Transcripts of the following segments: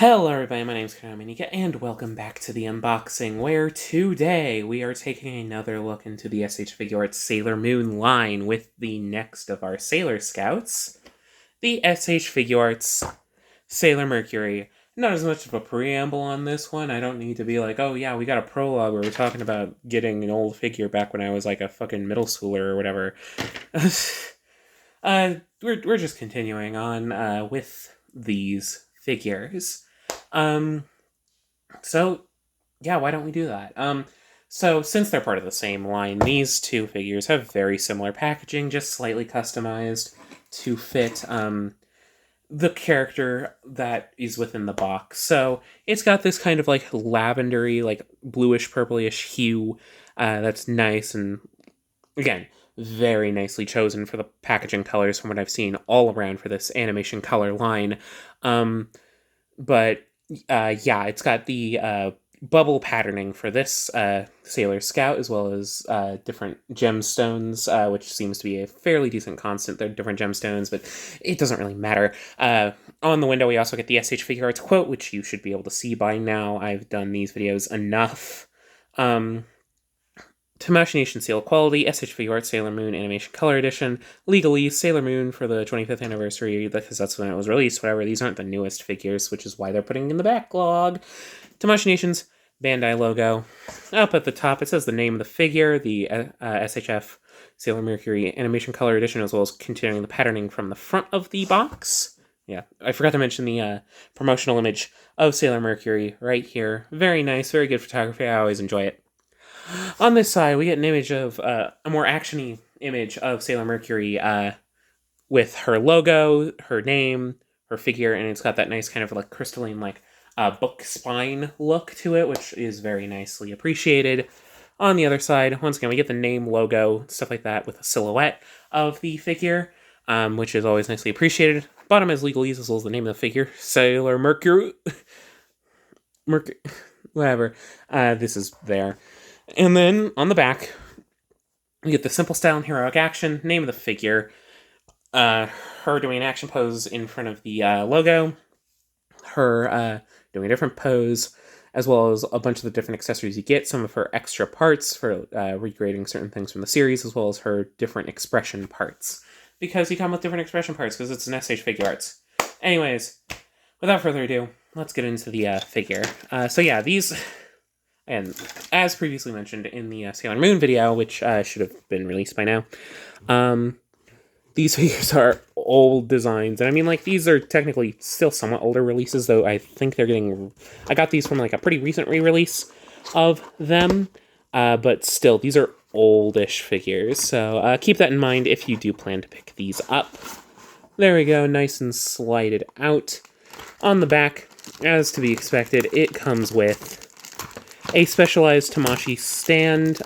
Hello everybody, my name's Nika, and welcome back to the unboxing, where today we are taking another look into the SH Figuarts Sailor Moon line with the next of our Sailor Scouts, the SH Figuarts Sailor Mercury. Not as much of a preamble on this one. I don't need to be like, oh yeah, we got a prologue where we're talking about getting an old figure back when I was like a fucking middle schooler or whatever. We're just continuing on with these figures. So yeah, why don't we do that? So since they're part of the same line, these two figures have very similar packaging, just slightly customized to fit the character that is within the box. So it's got this kind of like lavendery, like bluish purplish hue that's nice and, again, very nicely chosen for the packaging colors from what I've seen all around for this animation color line. But yeah, it's got the bubble patterning for this Sailor Scout, as well as different gemstones, which seems to be a fairly decent constant. They're different gemstones, but it doesn't really matter. On the window, we also get the SH Figuarts quote, which you should be able to see by now. I've done these videos enough. To Machination Seal Quality, SH Figuarts Sailor Moon Animation Color Edition, Legalese Sailor Moon for the 25th anniversary, because that's when it was released, whatever. These aren't the newest figures, which is why they're putting in the backlog. To Machination's Bandai logo. Up at the top, it says the name of the figure, the SHF Sailor Mercury Animation Color Edition, as well as continuing the patterning from the front of the box. Yeah, I forgot to mention the promotional image of Sailor Mercury right here. Very nice, very good photography. I always enjoy it. On this side, we get an image of a more actiony image of Sailor Mercury with her logo, her name, her figure, and it's got that nice kind of like crystalline like book spine look to it, which is very nicely appreciated. On the other side, once again, we get the name, logo, stuff like that with a silhouette of the figure, which is always nicely appreciated. Bottom is legalese as well as the name of the figure, Sailor Mercury. Whatever. This is there. And then, on the back, we get the simple style and heroic action, name of the figure, her doing an action pose in front of the logo, her doing a different pose, as well as a bunch of the different accessories you get, some of her extra parts for recreating certain things from the series, as well as her different expression parts. Because you come with different expression parts, because it's an SH Figuarts. Anyways, without further ado, let's get into the figure. So yeah, these... And as previously mentioned in the Sailor Moon video, which should have been released by now, these figures are old designs. And I mean, like, these are technically still somewhat older releases, though I think they're getting... I got these from, like, a pretty recent re-release of them. But still, these are oldish figures. So keep that in mind if you do plan to pick these up. There we go, nice and slided out. On the back, as to be expected, it comes with a specialized Tamashi stand,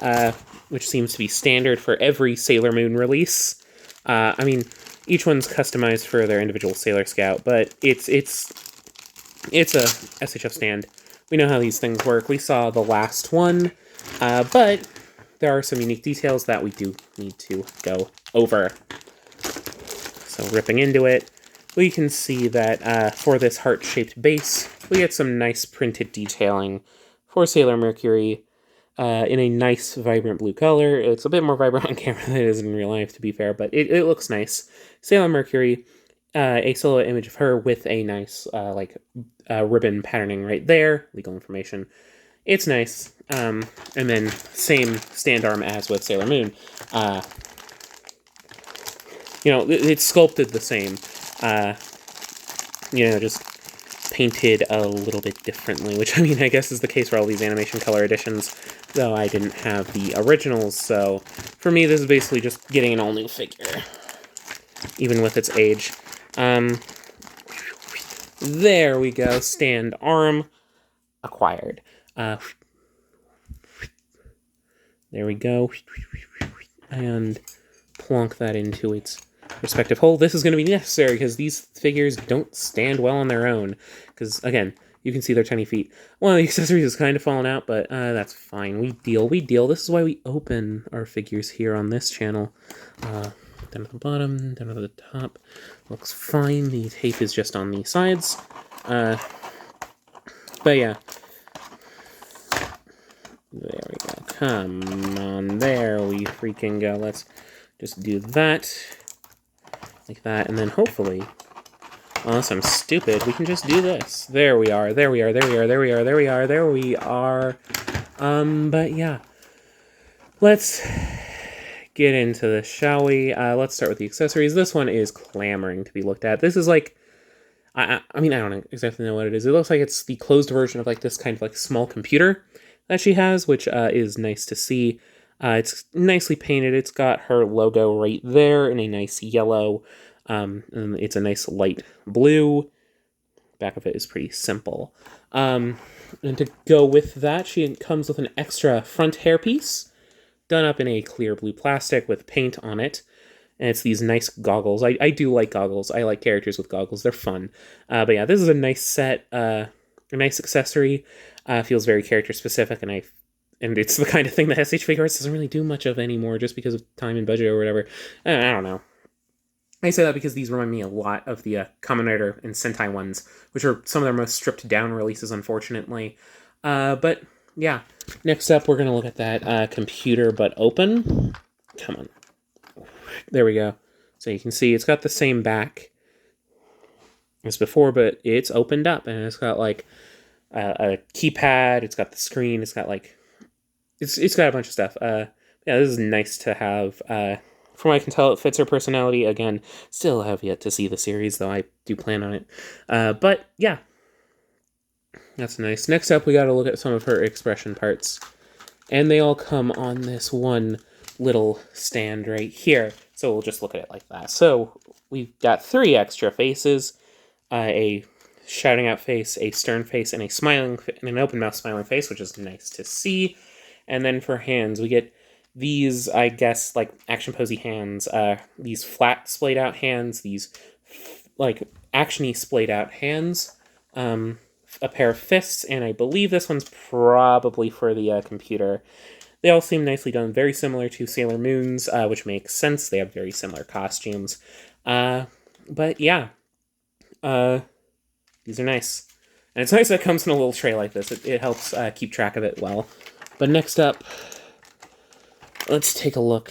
which seems to be standard for every Sailor Moon release. I mean, each one's customized for their individual Sailor Scout, but it's a SHF stand. We know how these things work. We saw the last one, but there are some unique details that we do need to go over. So ripping into it, we can see that for this heart-shaped base, we get some nice printed detailing for Sailor Mercury in a nice, vibrant blue color. It's a bit more vibrant on camera than it is in real life, to be fair, but it looks nice. Sailor Mercury, a silhouette image of her with a nice, ribbon patterning right there. Legal information. It's nice. And then same stand arm as with Sailor Moon. It's sculpted the same. Just painted a little bit differently, which, I mean, I guess is the case for all these animation color editions, though I didn't have the originals, so for me this is basically just getting an all-new figure, even with its age. There we go, stand arm acquired. There we go, and plonk that into its respective hole. This is going to be necessary because these figures don't stand well on their own. Because, again, you can see their tiny feet. One of the accessories is kind of fallen out, but that's fine. We deal. This is why we open our figures here on this channel. Down at the bottom, down at the top. Looks fine. The tape is just on the sides. But yeah. There we go. Come on, there we freaking go. Let's just do that. Like that, and then hopefully, unless I'm stupid, we can just do this. There we are, there we are, there we are, there we are, there we are, there we are. But yeah. Let's get into this, shall we? Let's start with the accessories. This one is clamoring to be looked at. This is like, I mean, I don't exactly know what it is. It looks like it's the closed version of like this kind of like small computer that she has, which is nice to see. It's nicely painted. It's got her logo right there in a nice yellow. And it's a nice light blue. Back of it is pretty simple. And to go with that, she comes with an extra front hairpiece done up in a clear blue plastic with paint on it. And it's these nice goggles. I do like goggles. I like characters with goggles. They're fun. But yeah, this is a nice set, a nice accessory. Feels very character specific, and it's the kind of thing that SH Figuarts doesn't really do much of anymore just because of time and budget or whatever. I don't know. I say that because these remind me a lot of the Kamen Rider and Sentai ones, which are some of their most stripped down releases, unfortunately. But yeah, next up we're going to look at that computer but open. Come on. There we go. So you can see it's got the same back as before, but it's opened up, and it's got like a keypad, it's got the screen, it's got like, it's got a bunch of stuff. Yeah, this is nice to have. From what I can tell, it fits her personality. Again, still have yet to see the series, though I do plan on it. But yeah, that's nice. Next up, we got to look at some of her expression parts. And they all come on this one little stand right here. So we'll just look at it like that. So we've got 3 extra faces. A shouting out face, a stern face, and an open mouth smiling face, which is nice to see. And then for hands, we get these, I guess, like action posy hands, these flat splayed out hands, these like actiony splayed out hands, a pair of fists, and I believe this one's probably for the computer. They all seem nicely done, very similar to Sailor Moon's, which makes sense. They have very similar costumes. But yeah, these are nice. And it's nice that it comes in a little tray like this. It helps keep track of it well. But next up, let's take a look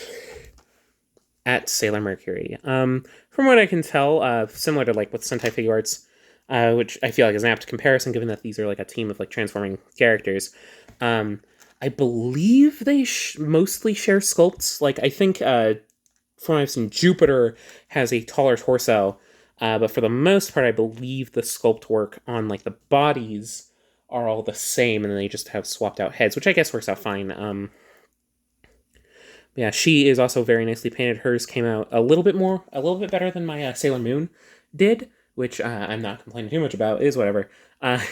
at Sailor Mercury. From what I can tell, similar to like with Sentai Figuarts, which I feel like is an apt comparison given that these are like a team of like transforming characters. I believe they mostly share sculpts. Like I think from what I've seen, Jupiter has a taller torso, but for the most part, I believe the sculpt work on like the bodies are all the same, and then they just have swapped out heads, which I guess works out fine. Yeah, she is also very nicely painted. Hers came out a little bit better than my Sailor Moon did, which I'm not complaining too much about. It is whatever. But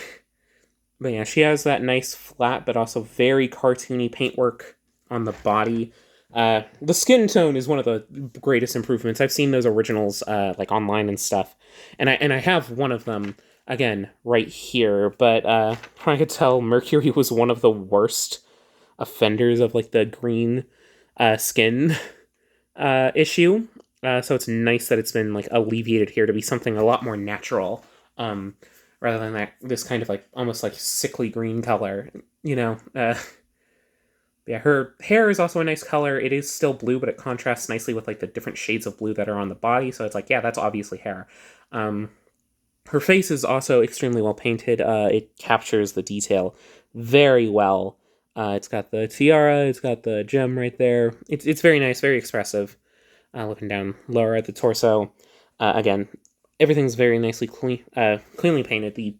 yeah, she has that nice flat, but also very cartoony paintwork on the body. The skin tone is one of the greatest improvements. I've seen those originals like online and stuff, and I have one of them again right here. But I could tell Mercury was one of the worst offenders of like the green skin issue. So it's nice that it's been like alleviated here to be something a lot more natural, rather than this kind of like almost like sickly green color. You know. Yeah, her hair is also a nice color. It is still blue, but it contrasts nicely with like the different shades of blue that are on the body. So it's like, yeah, that's obviously hair. Her face is also extremely well painted. It captures the detail very well. It's got the tiara, it's got the gem right there. It's very nice, very expressive. Looking down lower at the torso, again, everything's very nicely cleanly painted. The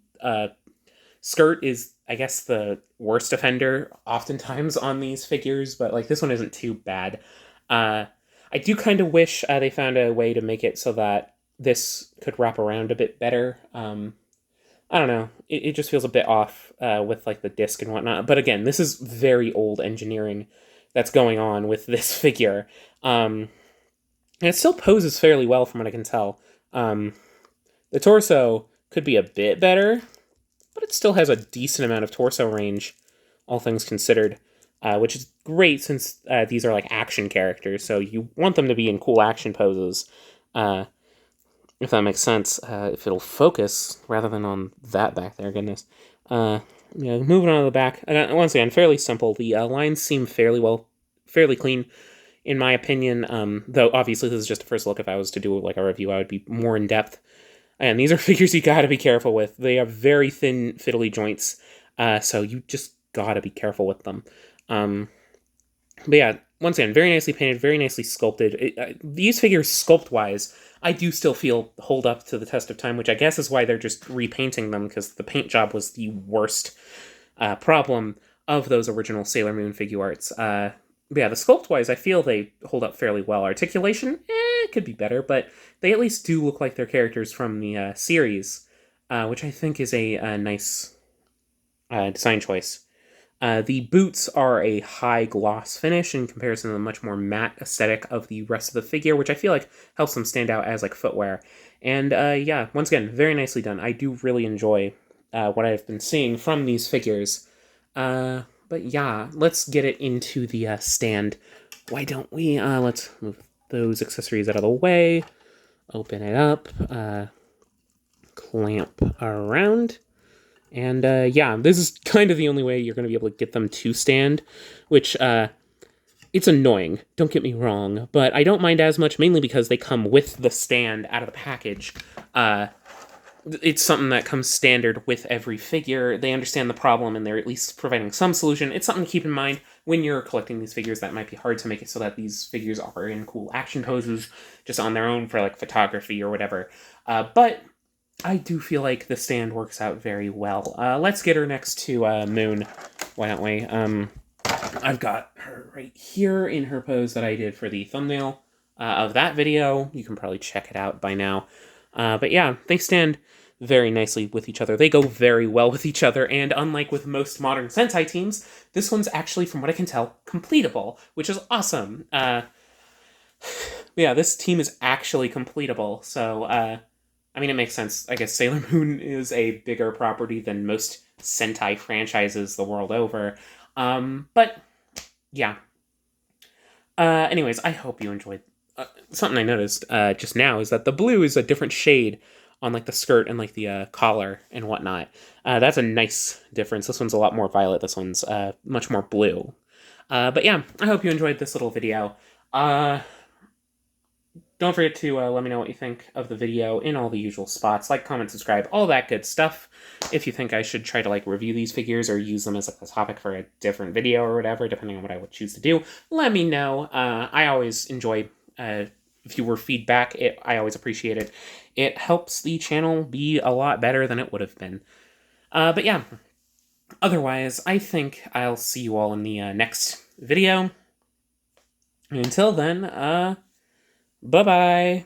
skirt is, I guess, the worst offender oftentimes on these figures, but like this one isn't too bad. I do kind of wish they found a way to make it so that this could wrap around a bit better. I don't know. It just feels a bit off with like the disc and whatnot. But again, this is very old engineering that's going on with this figure. And it still poses fairly well from what I can tell. The torso could be a bit better, but it still has a decent amount of torso range, all things considered, which is great since these are like action characters, so you want them to be in cool action poses, if that makes sense, if it'll focus, rather than on that back there, goodness. Moving on to the back. Once again, fairly simple. The lines seem fairly clean, in my opinion. Though obviously this is just a first look. If I was to do like a review, I would be more in depth. And these are figures you gotta be careful with. They have very thin, fiddly joints, so you just gotta be careful with them. But yeah, once again, very nicely painted, very nicely sculpted. These figures, sculpt-wise, I do still feel hold up to the test of time, which I guess is why they're just repainting them, because the paint job was the worst problem of those original Sailor Moon Figuarts. But yeah, the sculpt-wise, I feel they hold up fairly well. Articulation, could be better, but they at least do look like they're characters from the series, which I think is a nice design choice. The boots are a high gloss finish in comparison to the much more matte aesthetic of the rest of the figure, which I feel like helps them stand out as like footwear. And yeah, once again, very nicely done. I do really enjoy what I've been seeing from these figures. But yeah, let's get it into the stand. Why don't we? Let's move those accessories out of the way. Open it up. Clamp around. And yeah, this is kind of the only way you're going to be able to get them to stand, which it's annoying, don't get me wrong, but I don't mind as much, mainly because they come with the stand out of the package. It's something that comes standard with every figure. They understand the problem, and they're at least providing some solution. It's something to keep in mind when you're collecting these figures. That might be hard to make it so that these figures are in cool action poses just on their own for like photography or whatever. But I do feel like the stand works out very well. Let's get her next to Moon. Why don't we? I've got her right here in her pose that I did for the thumbnail of that video. You can probably check it out by now. But yeah, they stand very nicely with each other. They go very well with each other, and unlike with most modern Sentai teams, this one's actually, from what I can tell, completable, which is awesome. Yeah, this team is actually completable, so, I mean, it makes sense. I guess Sailor Moon is a bigger property than most Sentai franchises the world over. But, yeah. Anyways, I hope you enjoyed. Something I noticed just now is that the blue is a different shade on like the skirt and like the collar and whatnot. That's a nice difference. This one's a lot more violet. This one's much more blue. But yeah, I hope you enjoyed this little video. Don't forget to let me know what you think of the video in all the usual spots. Like, comment, subscribe, all that good stuff. If you think I should try to like review these figures or use them as like a topic for a different video or whatever, depending on what I would choose to do, let me know. I always enjoy viewer feedback. I always appreciate it. It helps the channel be a lot better than it would have been. But yeah, otherwise, I think I'll see you all in the next video. Until then, bye-bye.